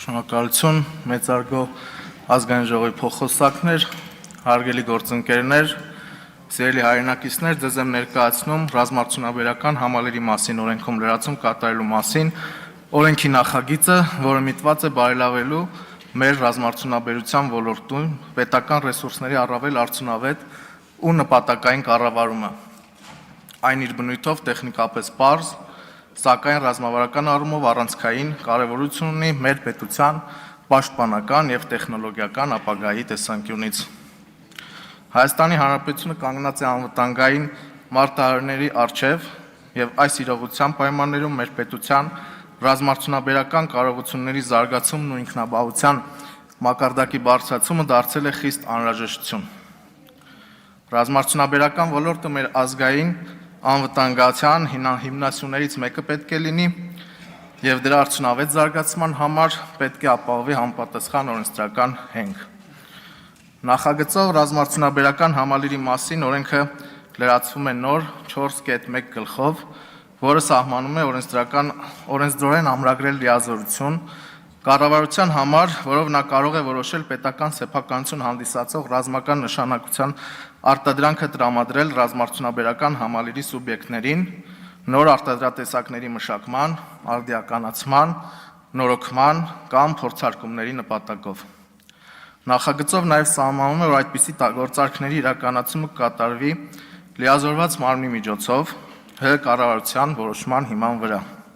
Շնորհակալություն, մեծարգո ազգային ժողովի փոխոսակներ, հարգելի գործընկերներ, սիրելի հայրենակիցներ, ձեզ եմ ներկայացնում ռազմարտունաբերական համալիրի մասին օրենքում լրացում կատարելու մասին օրենքի նախագիծը, որը միտված է բարելավելու մեր ռազմարտունաբերության ոլորտում պետական ռեսուրսների առավել արդյունավետ ու նպատակային կառավարումը։ Այն իր բնույթով տեխնիկապես պարզ, սակայն ռազմավարական առումով առանցքային կարևորություն ունի մեր պետության պաշտպանական և տեխնոլոգիական ապագայի տեսանկյունից։ Հայաստանի Հանրապետությունը կանգնած է անվտանգային մարտահրավերների առջև և այս իրողության պայմաններում մեր պետության ռազմարտունաբերական կարողությունների զարգացումն ու ինքնաբավության մակարդակի բարձրացումը դարձել է խիստ անհրաժեշտություն։ Ռազմարտունաբերական ոլորտը մեր ազգային անվտանգության հիմնասյուներից մեկը պետք է լինի և դրա արդյունավետ զարգացման համար պետք է ապահովի համապատասխան օրենսդրական հենք։ Նախագծով ռազմարտունաբերական համալիրի մասին օրենքը լրացվում է նոր 4.1 գլխով, որը սահմանում է օրենսդրորեն ամրագրել լիազորություն կառավարության համար, որով նա կարող է որոշել պետական սեփականություն հանդիսացող ռազմական նշանակության արտադրանքը տրամադրել ռազմարտունաբերական համալիրի սուբյեկտներին նոր արտադրատեսակների մշակման, արդիականացման, նորոգման կամ փորձարկումների նպատակով։ Նախագծով նաև սահմանում է, որ այդպիսի գործարքների իրականացումը կատարվի լիազորված մարմնի միջոցով, կառավարության որոշման հիման վրա։